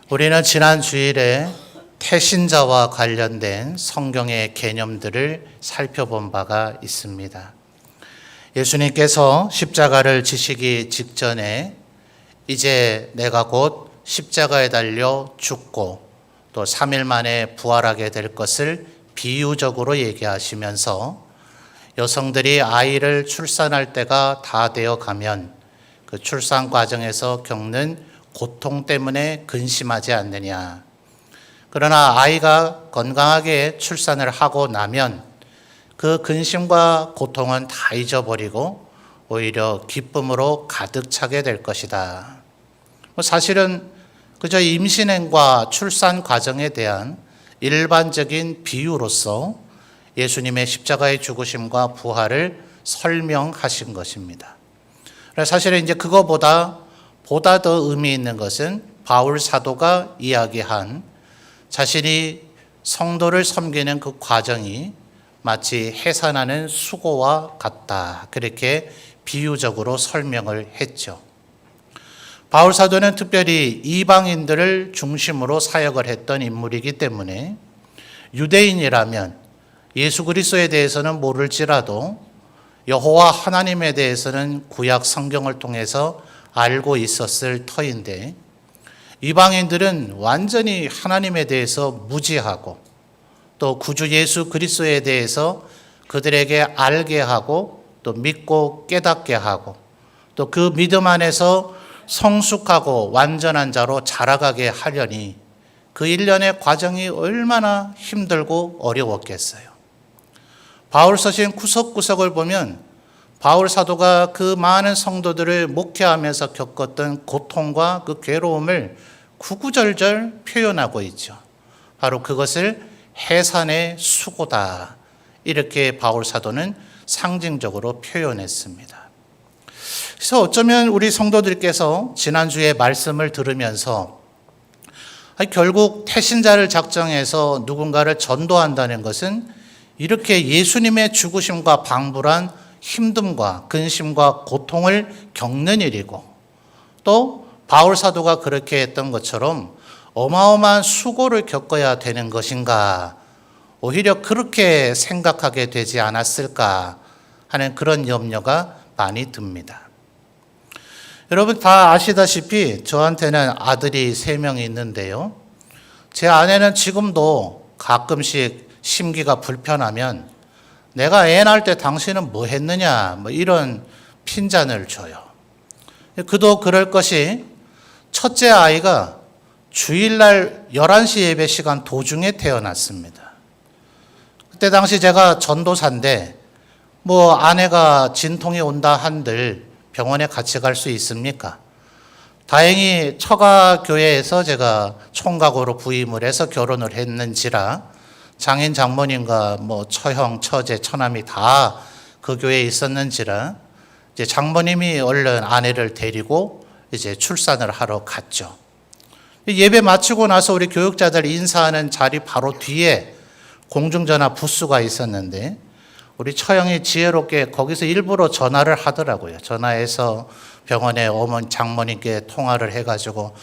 우리는 지난 주일에 태신자와 관련된 성경의 개념들을 살펴본 바가 있습니다. 예수님께서 십자가를 지시기 직전에 이제 내가 곧 십자가에 달려 죽고 또 3일 만에 부활하게 될 것을 비유적으로 얘기하시면서 여성들이 아이를 출산할 때가 다 되어 가면 그 출산 과정에서 겪는 고통 때문에 근심하지 않느냐. 그러나 아이가 건강하게 출산을 하고 나면 그 근심과 고통은 다 잊어버리고 오히려 기쁨으로 가득 차게 될 것이다. 사실은 그저 임신행과 출산 과정에 대한 일반적인 비유로서 예수님의 십자가의 죽으심과 부활을 설명하신 것입니다. 사실은 이제 그거보다 더 의미 있는 것은 바울 사도가 이야기한 자신이 성도를 섬기는 그 과정이 마치 해산하는 수고와 같다. 그렇게 비유적으로 설명을 했죠. 바울 사도는 특별히 이방인들을 중심으로 사역을 했던 인물이기 때문에 유대인이라면 예수 그리스도에 대해서는 모를지라도 여호와 하나님에 대해서는 구약 성경을 통해서 알고 있었을 터인데 이방인들은 완전히 하나님에 대해서 무지하고 또 구주 예수 그리스도에 대해서 그들에게 알게 하고 또 믿고 깨닫게 하고 또 그 믿음 안에서 성숙하고 완전한 자로 자라가게 하려니 그 일련의 과정이 얼마나 힘들고 어려웠겠어요. 바울 서신 구석구석을 보면 바울 사도가 그 많은 성도들을 목회하면서 겪었던 고통과 그 괴로움을 구구절절 표현하고 있죠. 바로 그것을 해산의 수고다. 이렇게 바울 사도는 상징적으로 표현했습니다. 그래서 어쩌면 우리 성도들께서 지난주에 말씀을 들으면서 결국 태신자를 작정해서 누군가를 전도한다는 것은 이렇게 예수님의 죽으심과 방불한 힘듦과 근심과 고통을 겪는 일이고 또 바울 사도가 그렇게 했던 것처럼 어마어마한 수고를 겪어야 되는 것인가 오히려 그렇게 생각하게 되지 않았을까 하는 그런 염려가 많이 듭니다. 여러분 다 아시다시피 저한테는 아들이 3명이 있는데요. 제 아내는 지금도 가끔씩 심기가 불편하면 내가 애 낳을 때 당신은 뭐 했느냐 이런 핀잔을 줘요. 그도 그럴 것이 첫째 아이가 주일날 11시 예배 시간 도중에 태어났습니다. 그때 당시 제가 전도사인데 아내가 진통이 온다 한들 병원에 같이 갈 수 있습니까? 다행히 처가교회에서 제가 총각으로 부임을 해서 결혼을 했는지라 장인 장모님과 처형, 처제, 처남이 다 그 교회에 있었는지라 이제 장모님이 얼른 아내를 데리고 이제 출산을 하러 갔죠. 예배 마치고 나서 우리 교육자들 인사하는 자리 바로 뒤에 공중전화 부스가 있었는데 우리 처형이 지혜롭게 거기서 일부러 전화를 하더라고요. 전화해서 병원에 어머니 장모님께 통화를 해가지고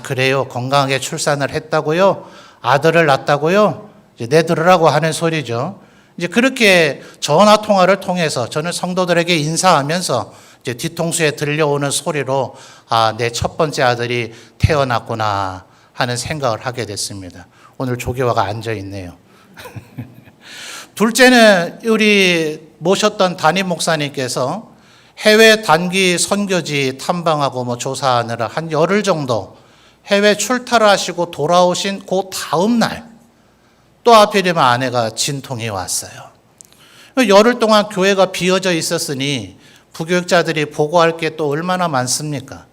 그래요 건강하게 출산을 했다고요? 아들을 낳았다고요? 이제 내들으라고 하는 소리죠. 이제 그렇게 전화 통화를 통해서 저는 성도들에게 인사하면서 이제 뒤통수에 들려오는 소리로 내 첫 번째 아들이 태어났구나 하는 생각을 하게 됐습니다. 오늘 조교화가 앉아 있네요. 둘째는 우리 모셨던 담임 목사님께서 해외 단기 선교지 탐방하고 조사하느라 한 열흘 정도 해외 출타를 하시고 돌아오신 그 다음 날 또 하필이면 아내가 진통이 왔어요. 열흘 동안 교회가 비어져 있었으니 부교육자들이 보고할 게 또 얼마나 많습니까?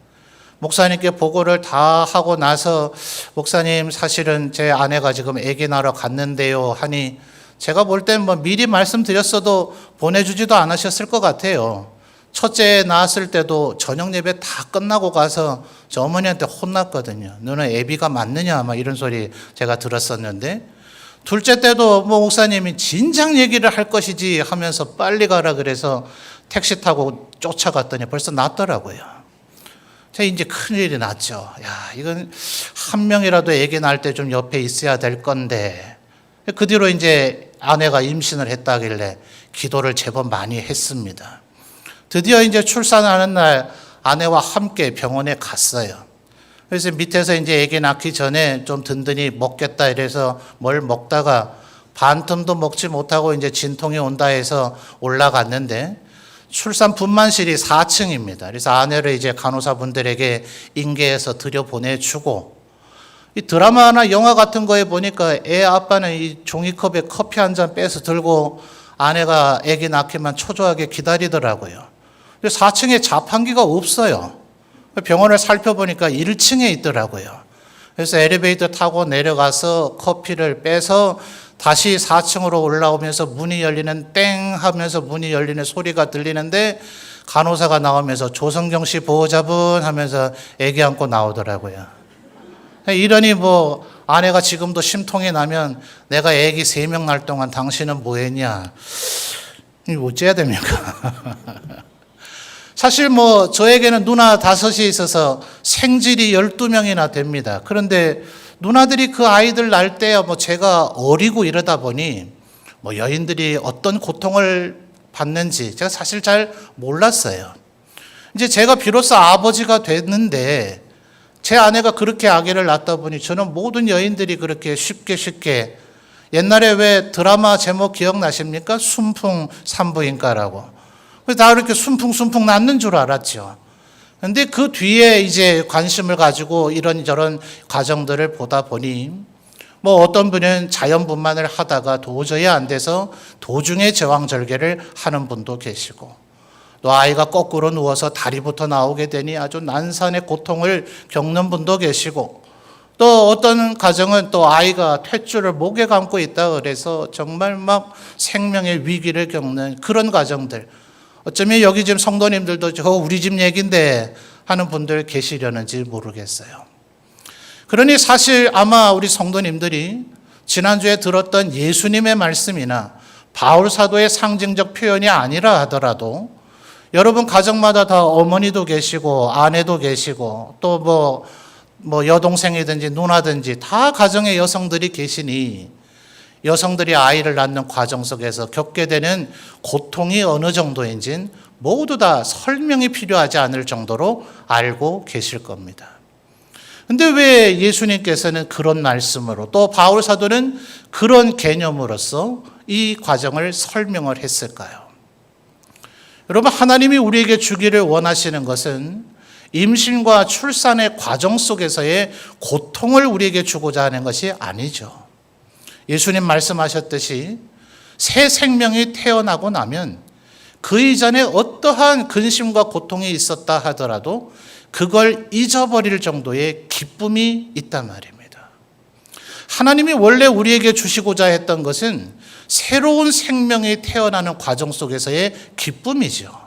목사님께 보고를 다 하고 나서 목사님 사실은 제 아내가 지금 아기 낳으러 갔는데요 하니 제가 볼 땐 미리 말씀드렸어도 보내주지도 않으셨을 것 같아요. 첫째 낳았을 때도 저녁 예배 다 끝나고 가서 저 어머니한테 혼났거든요. 너는 애비가 맞느냐 이런 소리 제가 들었었는데 둘째 때도 목사님이 진작 얘기를 할 것이지 하면서 빨리 가라 그래서 택시 타고 쫓아갔더니 벌써 났더라고요. 자, 이제 큰일이 났죠. 야, 이건 한 명이라도 아기 낳을 때 좀 옆에 있어야 될 건데. 그 뒤로 이제 아내가 임신을 했다길래 기도를 제법 많이 했습니다. 드디어 이제 출산하는 날 아내와 함께 병원에 갔어요. 그래서 밑에서 이제 아기 낳기 전에 좀 든든히 먹겠다 이래서 뭘 먹다가 반틈도 먹지 못하고 이제 진통이 온다 해서 올라갔는데 출산 분만실이 4층입니다. 그래서 아내를 이제 간호사분들에게 인계해서 들여보내주고, 이 드라마나 영화 같은 거에 보니까 애 아빠는 이 종이컵에 커피 한 잔 빼서 들고 아내가 아기 낳기만 초조하게 기다리더라고요. 4층에 자판기가 없어요. 병원을 살펴보니까 1층에 있더라고요. 그래서 엘리베이터 타고 내려가서 커피를 빼서 다시 4층으로 올라오면서 문이 열리는 땡 하면서 문이 열리는 소리가 들리는데 간호사가 나오면서 조성경 씨 보호자분 하면서 아기 안고 나오더라고요. 이러니 뭐 아내가 지금도 심통이 나면 내가 아기 3명 날 동안 당신은 뭐 했냐. 이거 어째야 됩니까? 사실 뭐 저에게는 누나 5이 있어서 생질이 12명이나 됩니다. 그런데 누나들이 그 아이들 낳을 때 뭐 제가 어리고 이러다 보니 뭐 여인들이 어떤 고통을 받는지 제가 사실 잘 몰랐어요. 이제 제가 비로소 아버지가 됐는데 제 아내가 그렇게 아기를 낳다 보니 저는 모든 여인들이 그렇게 쉽게 옛날에 왜 드라마 제목 기억나십니까? 순풍 산부인과라고. 다 이렇게 순풍 낳는 줄 알았죠. 근데 그 뒤에 이제 관심을 가지고 이런저런 과정들을 보다 보니 뭐 어떤 분은 자연분만을 하다가 도저히 안 돼서 도중에 제왕절개를 하는 분도 계시고, 또 아이가 거꾸로 누워서 다리부터 나오게 되니 아주 난산의 고통을 겪는 분도 계시고, 또 어떤 가정은 또 아이가 탯줄을 목에 감고 있다 그래서 정말 막 생명의 위기를 겪는 그런 가정들, 어쩌면 여기 지금 성도님들도 저 우리 집 얘기인데 하는 분들 계시려는지 모르겠어요. 그러니 사실 아마 우리 성도님들이 지난주에 들었던 예수님의 말씀이나 바울 사도의 상징적 표현이 아니라 하더라도 여러분 가정마다 다 어머니도 계시고 아내도 계시고 또 뭐 여동생이든지 누나든지 다 가정의 여성들이 계시니 여성들이 아이를 낳는 과정 속에서 겪게 되는 고통이 어느 정도인지는 모두 다 설명이 필요하지 않을 정도로 알고 계실 겁니다. 근데 왜 예수님께서는 그런 말씀으로 또 바울 사도는 그런 개념으로서 이 과정을 설명을 했을까요? 여러분, 하나님이 우리에게 주기를 원하시는 것은 임신과 출산의 과정 속에서의 고통을 우리에게 주고자 하는 것이 아니죠. 예수님 말씀하셨듯이 새 생명이 태어나고 나면 그 이전에 어떠한 근심과 고통이 있었다 하더라도 그걸 잊어버릴 정도의 기쁨이 있단 말입니다. 하나님이 원래 우리에게 주시고자 했던 것은 새로운 생명이 태어나는 과정 속에서의 기쁨이죠.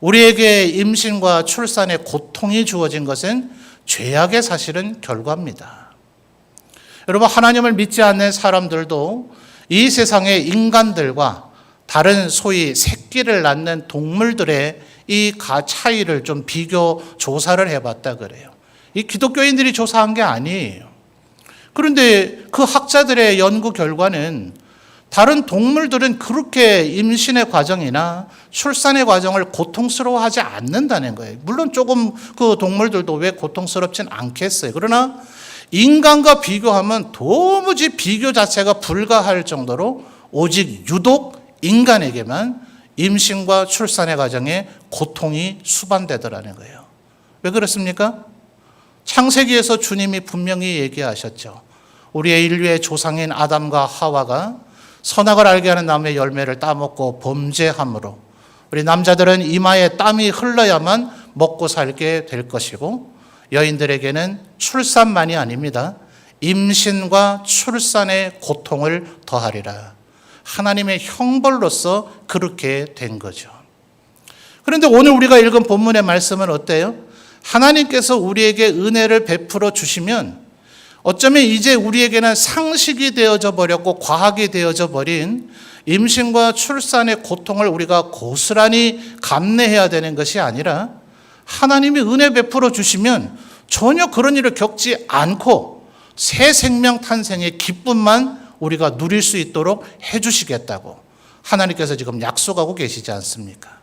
우리에게 임신과 출산의 고통이 주어진 것은 죄악의 사실은 결과입니다. 여러분, 하나님을 믿지 않는 사람들도 이 세상의 인간들과 다른 소위 새끼를 낳는 동물들의 이 차이를 좀 비교 조사를 해봤다 그래요. 이 기독교인들이 조사한 게 아니에요. 그런데 그 학자들의 연구 결과는 다른 동물들은 그렇게 임신의 과정이나 출산의 과정을 고통스러워하지 않는다는 거예요. 물론 조금 그 동물들도 왜 고통스럽진 않겠어요. 그러나 인간과 비교하면 도무지 비교 자체가 불가할 정도로 오직 유독 인간에게만 임신과 출산의 과정에 고통이 수반되더라는 거예요. 왜 그렇습니까? 창세기에서 주님이 분명히 얘기하셨죠. 우리의 인류의 조상인 아담과 하와가 선악을 알게 하는 나무의 열매를 따먹고 범죄함으로 우리 남자들은 이마에 땀이 흘러야만 먹고 살게 될 것이고, 여인들에게는 출산만이 아닙니다. 임신과 출산의 고통을 더하리라. 하나님의 형벌로서 그렇게 된 거죠. 그런데 오늘 우리가 읽은 본문의 말씀은 어때요? 하나님께서 우리에게 은혜를 베풀어 주시면 어쩌면 이제 우리에게는 상식이 되어져 버렸고 과학이 되어져 버린 임신과 출산의 고통을 우리가 고스란히 감내해야 되는 것이 아니라 하나님이 은혜 베풀어 주시면 전혀 그런 일을 겪지 않고 새 생명 탄생의 기쁨만 우리가 누릴 수 있도록 해주시겠다고 하나님께서 지금 약속하고 계시지 않습니까?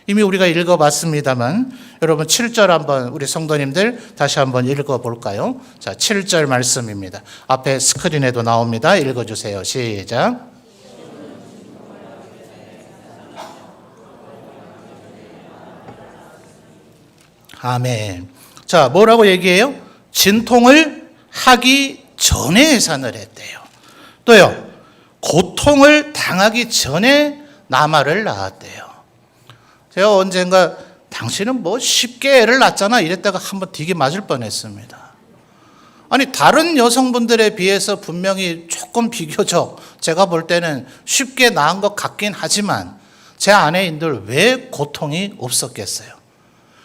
이미 우리가 읽어봤습니다만 여러분 7절 한번 우리 성도님들 다시 한번 읽어볼까요? 자, 7절 말씀입니다. 앞에 스크린에도 나옵니다. 읽어주세요. 시작. 아멘. 자, 뭐라고 얘기해요? 진통을 하기 전에 해산을 했대요. 또요, 고통을 당하기 전에 나마를 낳았대요. 제가 언젠가 당신은 뭐 쉽게 애를 낳잖아 이랬다가 한번 되게 맞을 뻔했습니다. 아니 다른 여성분들에 비해서 분명히 조금 비교적 제가 볼 때는 쉽게 낳은 것 같긴 하지만 제 아내인들 왜 고통이 없었겠어요?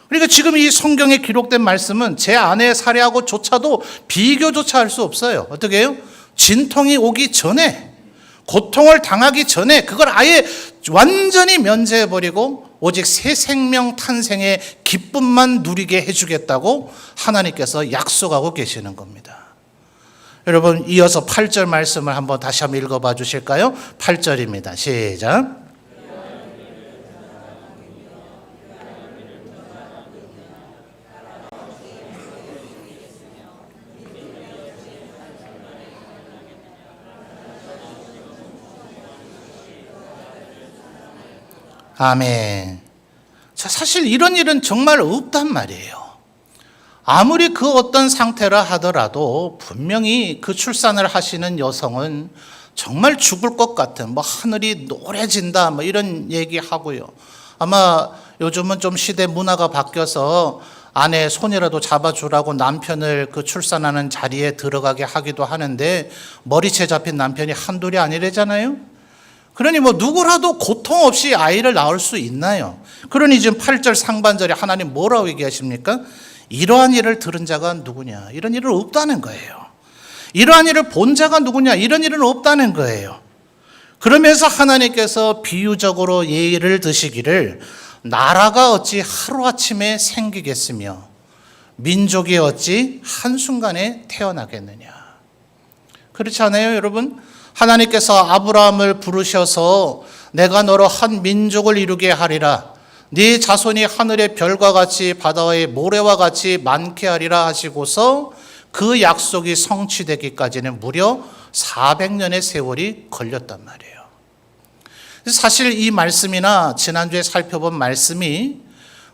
그러니까 지금 이 성경에 기록된 말씀은 제 아내의 사례하고조차도 비교조차 할 수 없어요. 어떻게 해요? 진통이 오기 전에, 고통을 당하기 전에 그걸 아예 완전히 면제해버리고 오직 새 생명 탄생의 기쁨만 누리게 해주겠다고 하나님께서 약속하고 계시는 겁니다. 여러분 이어서 8절 말씀을 한번 다시 한번 읽어봐 주실까요? 8절입니다. 시작. 아멘. 자, 사실 이런 일은 정말 없단 말이에요. 아무리 그 어떤 상태라 하더라도 분명히 그 출산을 하시는 여성은 정말 죽을 것 같은 뭐 하늘이 노래진다 뭐 이런 얘기하고요. 아마 요즘은 좀 시대 문화가 바뀌어서 아내의 손이라도 잡아주라고 남편을 그 출산하는 자리에 들어가게 하기도 하는데 머리채 잡힌 남편이 한둘이 아니래잖아요. 그러니 뭐 누구라도 고통 없이 아이를 낳을 수 있나요? 그러니 지금 8절 상반절에 하나님 뭐라고 얘기하십니까? 이러한 일을 들은 자가 누구냐? 이런 일은 없다는 거예요. 이러한 일을 본 자가 누구냐? 이런 일은 없다는 거예요. 그러면서 하나님께서 비유적으로 예를 드시기를 나라가 어찌 하루아침에 생기겠으며 민족이 어찌 한순간에 태어나겠느냐. 그렇지 않아요, 여러분? 하나님께서 아브라함을 부르셔서 내가 너로 한 민족을 이루게 하리라. 네 자손이 하늘의 별과 같이 바다의 모래와 같이 많게 하리라 하시고서 그 약속이 성취되기까지는 무려 400년의 세월이 걸렸단 말이에요. 사실 이 말씀이나 지난주에 살펴본 말씀이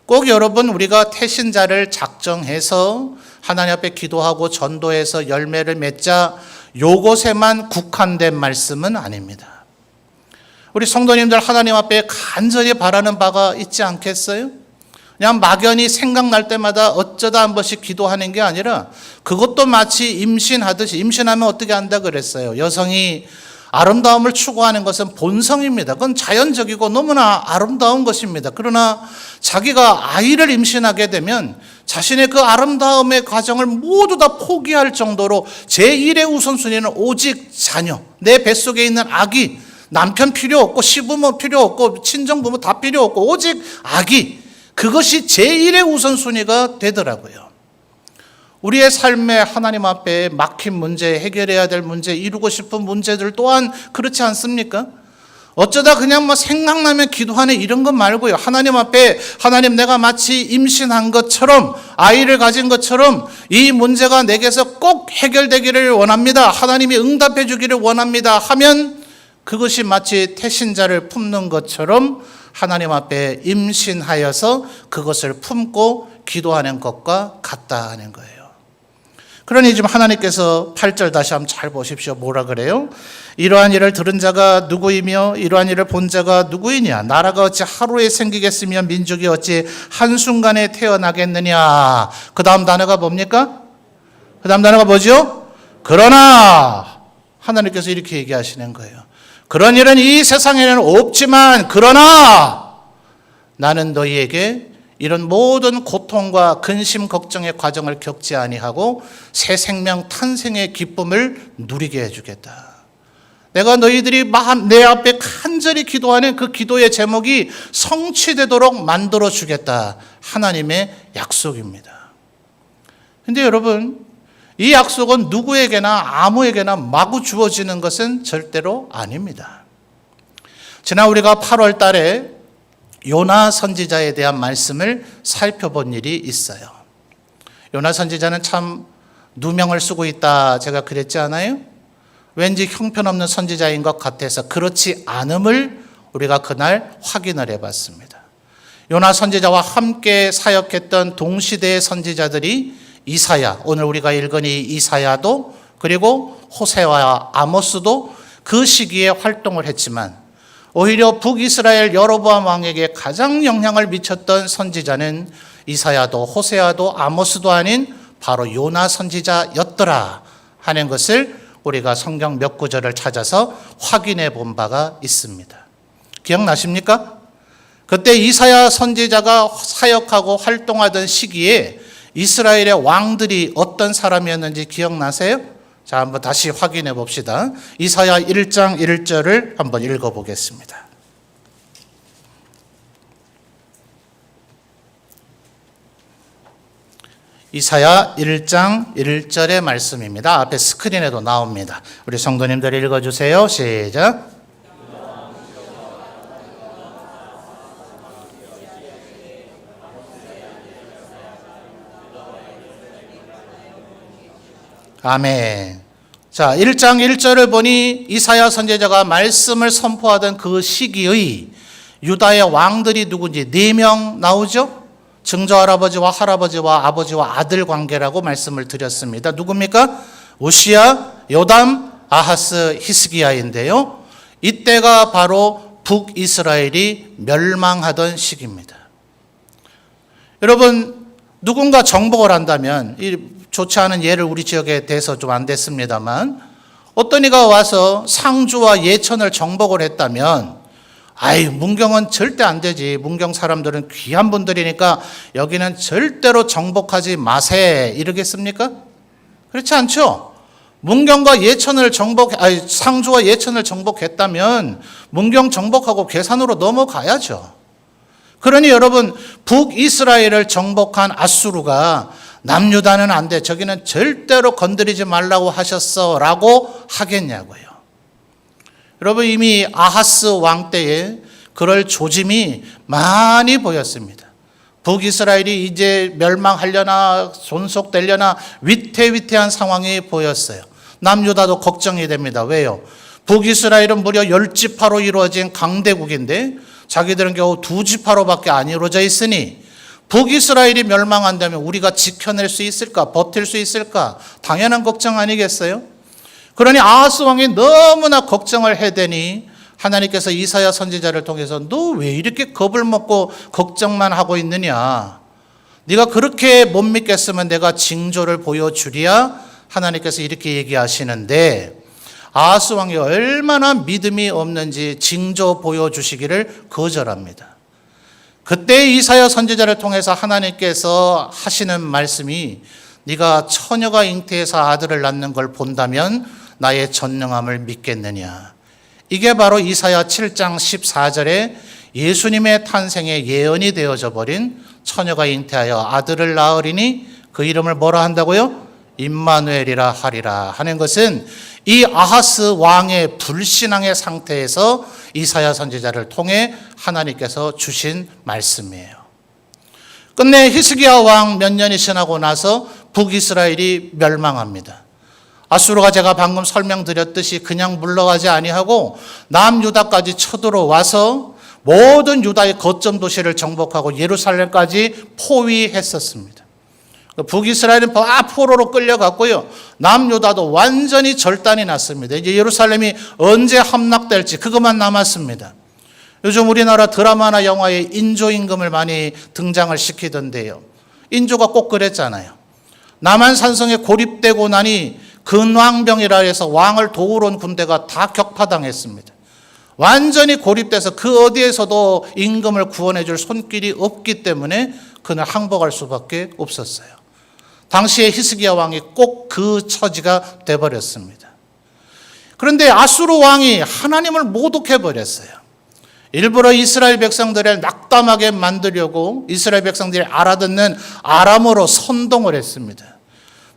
꼭 여러분 우리가 태신자를 작정해서 하나님 앞에 기도하고 전도해서 열매를 맺자 요것에만 국한된 말씀은 아닙니다. 우리 성도님들 하나님 앞에 간절히 바라는 바가 있지 않겠어요? 그냥 막연히 생각날 때마다 어쩌다 한 번씩 기도하는 게 아니라 그것도 마치 임신하듯이, 임신하면 어떻게 한다 그랬어요? 여성이 아름다움을 추구하는 것은 본성입니다. 그건 자연적이고 너무나 아름다운 것입니다. 그러나 자기가 아이를 임신하게 되면 자신의 그 아름다움의 과정을 모두 다 포기할 정도로 제1의 우선순위는 오직 자녀, 내 뱃속에 있는 아기, 남편 필요 없고 시부모 필요 없고 친정부모 다 필요 없고 오직 아기, 그것이 제1의 우선순위가 되더라고요. 우리의 삶에 하나님 앞에 막힌 문제, 해결해야 될 문제, 이루고 싶은 문제들 또한 그렇지 않습니까? 어쩌다 그냥 뭐 생각나면 기도하는 이런 것 말고요. 하나님 앞에 하나님 내가 마치 임신한 것처럼 아이를 가진 것처럼 이 문제가 내게서 꼭 해결되기를 원합니다. 하나님이 응답해 주기를 원합니다. 하면 그것이 마치 태신자를 품는 것처럼 하나님 앞에 임신하여서 그것을 품고 기도하는 것과 같다 하는 거예요. 그러니 지금 하나님께서 8절 다시 한번 잘 보십시오. 뭐라 그래요? 이러한 일을 들은 자가 누구이며 이러한 일을 본 자가 누구이냐? 나라가 어찌 하루에 생기겠으며 민족이 어찌 한순간에 태어나겠느냐? 그 다음 단어가 뭡니까? 그 다음 단어가 뭐죠? 그러나 하나님께서 이렇게 얘기하시는 거예요. 그런 일은 이 세상에는 없지만 그러나 나는 너희에게 이런 모든 고통과 근심 걱정의 과정을 겪지 아니하고 새 생명 탄생의 기쁨을 누리게 해주겠다. 내가 너희들이 내 앞에 간절히 기도하는 그 기도의 제목이 성취되도록 만들어 주겠다. 하나님의 약속입니다. 근데 여러분, 이 약속은 누구에게나 아무에게나 마구 주어지는 것은 절대로 아닙니다. 지난 우리가 8월 달에 요나 선지자에 대한 말씀을 살펴본 일이 있어요. 요나 선지자는 참 누명을 쓰고 있다 제가 그랬지 않아요? 왠지 형편없는 선지자인 것 같아서 그렇지 않음을 우리가 그날 확인을 해봤습니다. 요나 선지자와 함께 사역했던 동시대의 선지자들이 이사야, 오늘 우리가 읽은 이 이사야도, 그리고 호세와 아모스도 그 시기에 활동을 했지만 오히려 북이스라엘 여로보암 왕에게 가장 영향을 미쳤던 선지자는 이사야도 호세아도 아모스도 아닌 바로 요나 선지자였더라 하는 것을 우리가 성경 몇 구절을 찾아서 확인해 본 바가 있습니다. 기억나십니까? 그때 이사야 선지자가 사역하고 활동하던 시기에 이스라엘의 왕들이 어떤 사람이었는지 기억나세요? 자, 한번 다시 확인해 봅시다. 이사야 1장 1절을 한번 읽어보겠습니다. 이사야 1장 1절의 말씀입니다. 앞에 스크린에도 나옵니다. 우리 성도님들 읽어주세요. 시작. 아멘. 자, 1장 1절을 보니 이사야 선지자가 말씀을 선포하던 그 시기의 유다의 왕들이 누군지 4명 나오죠? 증조할아버지와 할아버지와 아버지와 아들 관계라고 말씀을 드렸습니다. 누굽니까? 우시야, 요담, 아하스, 히스기야인데요. 이때가 바로 북이스라엘이 멸망하던 시기입니다. 여러분, 누군가 정복을 한다면, 좋지 않은 예를 우리 지역에 대해서 좀 안 됐습니다만, 어떤 이가 와서 상주와 예천을 정복을 했다면 문경은 절대 안 되지. 문경 사람들은 귀한 분들이니까 여기는 절대로 정복하지 마세. 이러겠습니까? 그렇지 않죠? 문경과 예천을 상주와 예천을 정복했다면 문경 정복하고 괴산으로 넘어가야죠. 그러니 여러분, 북이스라엘을 정복한 아수르가 남유다는 안 돼. 저기는 절대로 건드리지 말라고 하셨어. 라고 하겠냐고요. 여러분, 이미 아하스 왕 때에 그럴 조짐이 많이 보였습니다. 북이스라엘이 이제 멸망하려나 존속되려나 위태위태한 상황이 보였어요. 남유다도 걱정이 됩니다. 왜요? 북이스라엘은 무려 10지파로 이루어진 강대국인데 자기들은 겨우 2지파로밖에 안 이루어져 있으니 북이스라엘이 멸망한다면 우리가 지켜낼 수 있을까? 버틸 수 있을까? 당연한 걱정 아니겠어요? 그러니 아하스 왕이 너무나 걱정을 해대니 하나님께서 이사야 선지자를 통해서 너 왜 이렇게 겁을 먹고 걱정만 하고 있느냐? 네가 그렇게 못 믿겠으면 내가 징조를 보여주리야? 하나님께서 이렇게 얘기하시는데 아하스 왕이 얼마나 믿음이 없는지 징조 보여주시기를 거절합니다. 그때 이사야 선지자를 통해서 하나님께서 하시는 말씀이 네가 처녀가 잉태해서 아들을 낳는 걸 본다면 나의 전능함을 믿겠느냐. 이게 바로 이사야 7장 14절에 예수님의 탄생의 예언이 되어져 버린 처녀가 잉태하여 아들을 낳으리니 그 이름을 뭐라 한다고요? 임마누엘이라 하리라 하는 것은 이 아하스 왕의 불신앙의 상태에서 이사야 선지자를 통해 하나님께서 주신 말씀이에요. 끝내 히스기야 왕 몇 년이 지나고 나서 북이스라엘이 멸망합니다. 아수르가 제가 방금 설명드렸듯이 그냥 물러가지 아니하고 남유다까지 쳐들어와서 모든 유다의 거점 도시를 정복하고 예루살렘까지 포위했었습니다. 북이스라엘은 포로로 끌려갔고요. 남유다도 완전히 절단이 났습니다. 이제 예루살렘이 언제 함락될지 그것만 남았습니다. 요즘 우리나라 드라마나 영화에 인조임금을 많이 등장을 시키던데요. 인조가 꼭 그랬잖아요. 남한 산성에 고립되고 나니 근왕병이라 해서 왕을 도우러 온 군대가 다 격파당했습니다. 완전히 고립돼서 그 어디에서도 임금을 구원해 줄 손길이 없기 때문에 그는 항복할 수밖에 없었어요. 당시에 히스기야 왕이 꼭 그 처지가 돼버렸습니다. 그런데 아수르 왕이 하나님을 모독해버렸어요. 일부러 이스라엘 백성들을 낙담하게 만들려고 이스라엘 백성들이 알아듣는 아람어로 선동을 했습니다.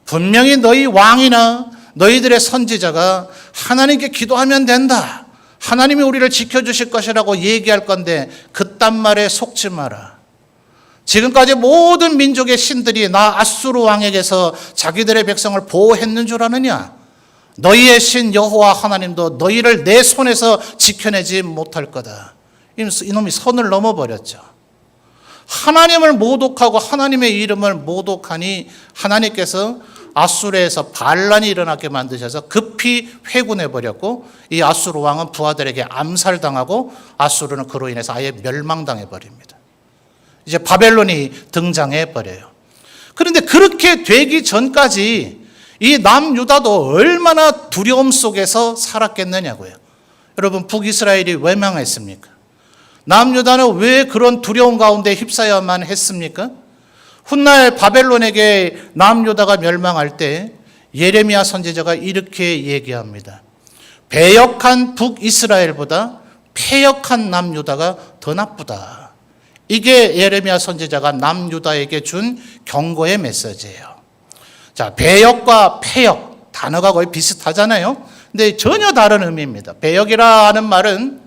분명히 너희 왕이나 너희들의 선지자가 하나님께 기도하면 된다, 하나님이 우리를 지켜주실 것이라고 얘기할 건데 그딴 말에 속지 마라. 지금까지 모든 민족의 신들이 나 아수르 왕에게서 자기들의 백성을 보호했는 줄 아느냐? 너희의 신 여호와 하나님도 너희를 내 손에서 지켜내지 못할 거다. 이놈이 선을 넘어버렸죠. 하나님을 모독하고 하나님의 이름을 모독하니 하나님께서 아수르에서 반란이 일어나게 만드셔서 급히 회군해버렸고, 이 아수르 왕은 부하들에게 암살당하고 아수르는 그로 인해서 아예 멸망당해버립니다. 이제 바벨론이 등장해버려요. 그런데 그렇게 되기 전까지 이 남유다도 얼마나 두려움 속에서 살았겠느냐고요. 여러분, 북이스라엘이 왜 망했습니까? 남유다는 왜 그런 두려움 가운데 휩싸여야만 했습니까? 훗날 바벨론에게 남유다가 멸망할 때 예레미야 선지자가 이렇게 얘기합니다. 배역한 북이스라엘보다 패역한 남유다가 더 나쁘다. 이게 예레미야 선지자가 남유다에게 준 경고의 메시지예요. 자, 배역과 패역, 단어가 거의 비슷하잖아요. 근데 전혀 다른 의미입니다. 배역이라는 말은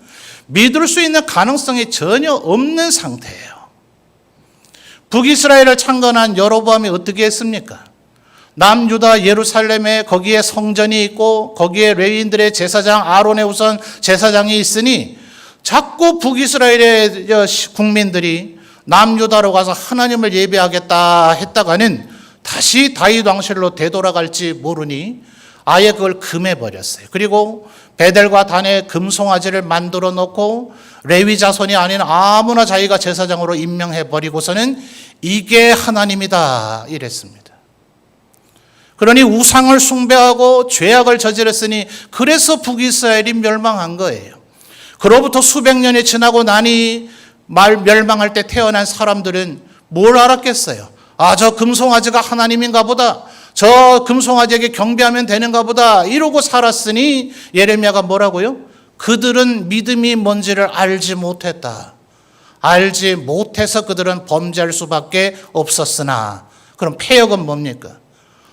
믿을 수 있는 가능성이 전혀 없는 상태예요. 북이스라엘을 창건한 여로보암이 어떻게 했습니까? 남유다 예루살렘에 거기에 성전이 있고 거기에 레위인들의 제사장 아론의 우선 제사장이 있으니 자꾸 북이스라엘의 국민들이 남유다로 가서 하나님을 예배하겠다 했다가는 다시 다윗 왕실로 되돌아갈지 모르니 아예 그걸 금해버렸어요. 그리고 베델과 단에 금송아지를 만들어 놓고 레위 자손이 아닌 아무나 자기가 제사장으로 임명해버리고서는 이게 하나님이다 이랬습니다. 그러니 우상을 숭배하고 죄악을 저질렀으니 그래서 북이스라엘이 멸망한 거예요. 그로부터 수백 년이 지나고 나니 멸망할 때 태어난 사람들은 뭘 알았겠어요? 아, 저 금송아지가 하나님인가 보다, 저 금송아지에게 경배하면 되는가 보다 이러고 살았으니 예레미야가 뭐라고요? 그들은 믿음이 뭔지를 알지 못했다. 알지 못해서 그들은 범죄할 수밖에 없었으나. 그럼 패역은 뭡니까?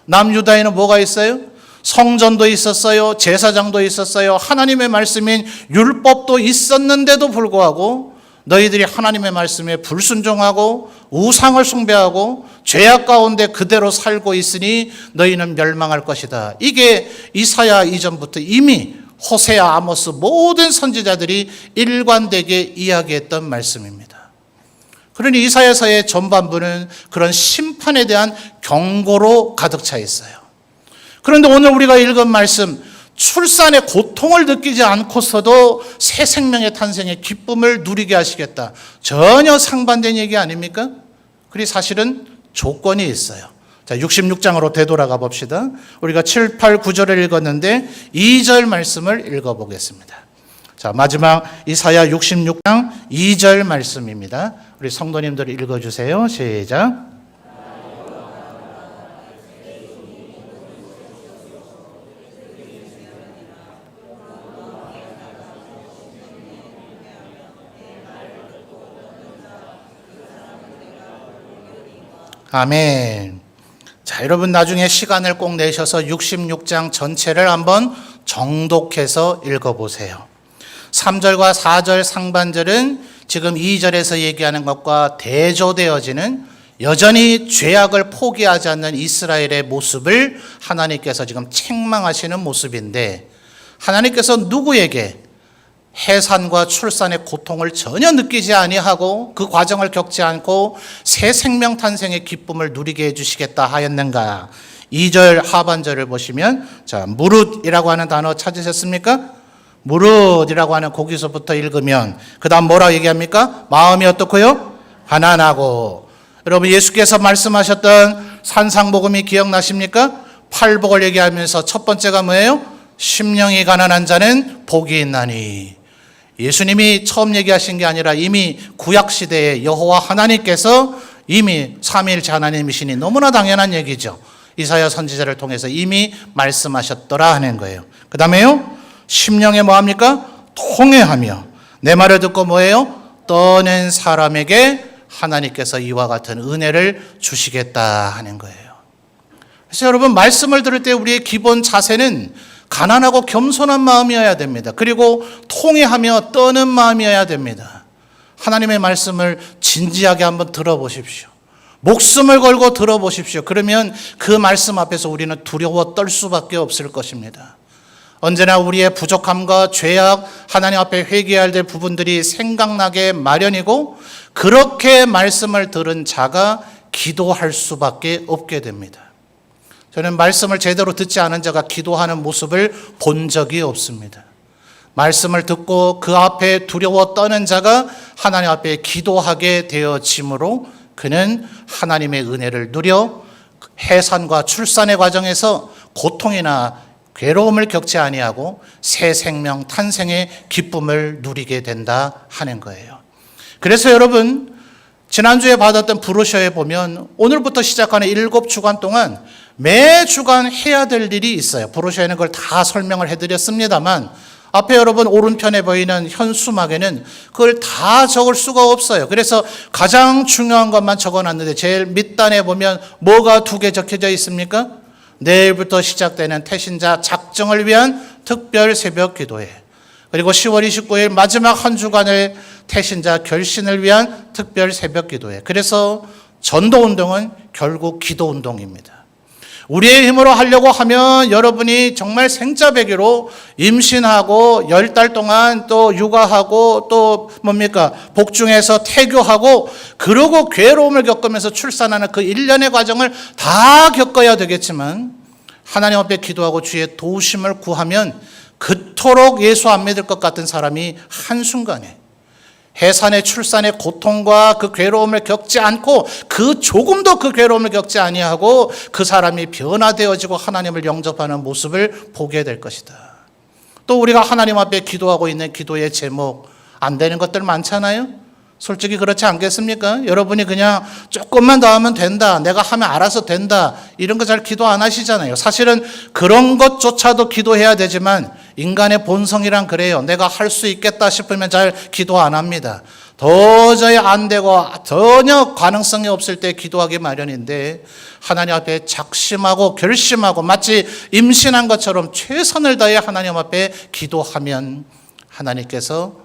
남유다에는 뭐가 있어요? 성전도 있었어요. 제사장도 있었어요. 하나님의 말씀인 율법도 있었는데도 불구하고 너희들이 하나님의 말씀에 불순종하고 우상을 숭배하고 죄악 가운데 그대로 살고 있으니 너희는 멸망할 것이다. 이게 이사야 이전부터 이미 호세아, 아모스 모든 선지자들이 일관되게 이야기했던 말씀입니다. 그러니 이사야서의 전반부는 그런 심판에 대한 경고로 가득 차 있어요. 그런데 오늘 우리가 읽은 말씀, 출산의 고통을 느끼지 않고서도 새 생명의 탄생의 기쁨을 누리게 하시겠다. 전혀 상반된 얘기 아닙니까? 그리 사실은 조건이 있어요. 자, 66장으로 되돌아가 봅시다. 우리가 7, 8, 9절을 읽었는데 2절 말씀을 읽어보겠습니다. 자, 마지막 이사야 66장 2절 말씀입니다. 우리 성도님들 읽어주세요. 시작. 아멘. 자, 여러분 나중에 시간을 꼭 내셔서 66장 전체를 한번 정독해서 읽어보세요. 3절과 4절 상반절은 지금 2절에서 얘기하는 것과 대조되어지는 여전히 죄악을 포기하지 않는 이스라엘의 모습을 하나님께서 지금 책망하시는 모습인데, 하나님께서 누구에게 해산과 출산의 고통을 전혀 느끼지 아니하고 그 과정을 겪지 않고 새 생명 탄생의 기쁨을 누리게 해주시겠다 하였는가? 2절 하반절을 보시면, 자, 무릇이라고 하는 단어 찾으셨습니까? 무릇이라고 하는 거기서부터 읽으면 그 다음 뭐라고 얘기합니까? 마음이 어떻고요? 가난하고. 여러분, 예수께서 말씀하셨던 산상복음이 기억나십니까? 팔복을 얘기하면서 첫 번째가 뭐예요? 심령이 가난한 자는 복이 있나니. 예수님이 처음 얘기하신 게 아니라 이미 구약시대에 여호와 하나님께서 이미 삼위일체 하나님이시니 너무나 당연한 얘기죠. 이사야 선지자를 통해서 이미 말씀하셨더라 하는 거예요. 그 다음에요, 심령에 뭐합니까? 통회하며. 내 말을 듣고 뭐예요? 떠낸 사람에게 하나님께서 이와 같은 은혜를 주시겠다 하는 거예요. 그래서 여러분, 말씀을 들을 때 우리의 기본 자세는 가난하고 겸손한 마음이어야 됩니다. 그리고 통회하며 떠는 마음이어야 됩니다. 하나님의 말씀을 진지하게 한번 들어보십시오. 목숨을 걸고 들어보십시오. 그러면 그 말씀 앞에서 우리는 두려워 떨 수밖에 없을 것입니다. 언제나 우리의 부족함과 죄악, 하나님 앞에 회개해야 될 부분들이 생각나게 마련이고, 그렇게 말씀을 들은 자가 기도할 수밖에 없게 됩니다. 저는 말씀을 제대로 듣지 않은 자가 기도하는 모습을 본 적이 없습니다. 말씀을 듣고 그 앞에 두려워 떠는 자가 하나님 앞에 기도하게 되어지므로 그는 하나님의 은혜를 누려 해산과 출산의 과정에서 고통이나 괴로움을 겪지 아니하고 새 생명 탄생의 기쁨을 누리게 된다 하는 거예요. 그래서 여러분, 지난주에 받았던 브로셔에 보면 오늘부터 시작하는 7주간 동안 매 주간 해야 될 일이 있어요. 브로셔에는 그걸 다 설명을 해드렸습니다만 앞에 여러분 오른편에 보이는 현수막에는 그걸 다 적을 수가 없어요. 그래서 가장 중요한 것만 적어놨는데 제일 밑단에 보면 뭐가 2개 적혀져 있습니까? 내일부터 시작되는 태신자 작정을 위한 특별 새벽 기도회, 그리고 10월 29일 마지막 한 주간의 태신자 결신을 위한 특별 새벽 기도회. 그래서 전도운동은 결국 기도운동입니다. 우리의 힘으로 하려고 하면 여러분이 정말 생짜배기로 임신하고 10달 동안 또 육아하고 또 뭡니까? 복중에서 태교하고 그러고 괴로움을 겪으면서 출산하는 그 1년의 과정을 다 겪어야 되겠지만 하나님 앞에 기도하고 주의 도우심을 구하면 그토록 예수 안 믿을 것 같은 사람이 한순간에 해산의 출산의 고통과 그 괴로움을 겪지 않고 그 조금도 그 괴로움을 겪지 아니하고 그 사람이 변화되어지고 하나님을 영접하는 모습을 보게 될 것이다. 또 우리가 하나님 앞에 기도하고 있는 기도의 제목 안 되는 것들 많잖아요. 솔직히 그렇지 않겠습니까? 여러분이 그냥 조금만 더 하면 된다, 내가 하면 알아서 된다, 이런 거 잘 기도 안 하시잖아요. 사실은 그런 것조차도 기도해야 되지만 인간의 본성이란 그래요. 내가 할 수 있겠다 싶으면 잘 기도 안 합니다. 도저히 안 되고 전혀 가능성이 없을 때 기도하기 마련인데 하나님 앞에 작심하고 결심하고 마치 임신한 것처럼 최선을 다해 하나님 앞에 기도하면 하나님께서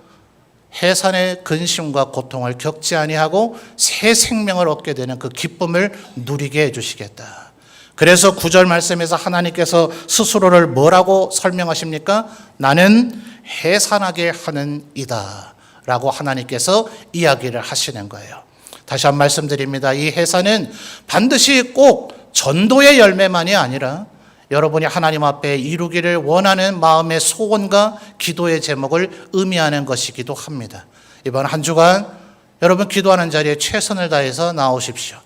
해산의 근심과 고통을 겪지 아니하고 새 생명을 얻게 되는 그 기쁨을 누리게 해주시겠다. 그래서 9절 말씀에서 하나님께서 스스로를 뭐라고 설명하십니까? 나는 해산하게 하는 이다 라고 하나님께서 이야기를 하시는 거예요. 다시 한 말씀드립니다. 이 해산은 반드시 꼭 전도의 열매만이 아니라 여러분이 하나님 앞에 이루기를 원하는 마음의 소원과 기도의 제목을 의미하는 것이기도 합니다. 이번 한 주간 여러분 기도하는 자리에 최선을 다해서 나오십시오.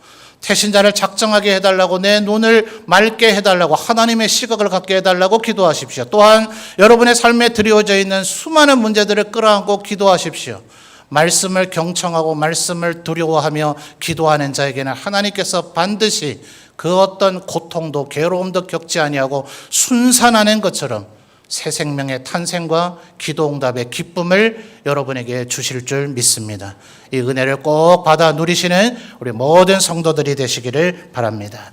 태신자를 작정하게 해달라고, 내 눈을 맑게 해달라고, 하나님의 시각을 갖게 해달라고 기도하십시오. 또한 여러분의 삶에 드리워져 있는 수많은 문제들을 끌어안고 기도하십시오. 말씀을 경청하고 말씀을 두려워하며 기도하는 자에게는 하나님께서 반드시 그 어떤 고통도 괴로움도 겪지 아니하고 순산하는 것처럼 새 생명의 탄생과 기도 응답의 기쁨을 여러분에게 주실 줄 믿습니다. 이 은혜를 꼭 받아 누리시는 우리 모든 성도들이 되시기를 바랍니다.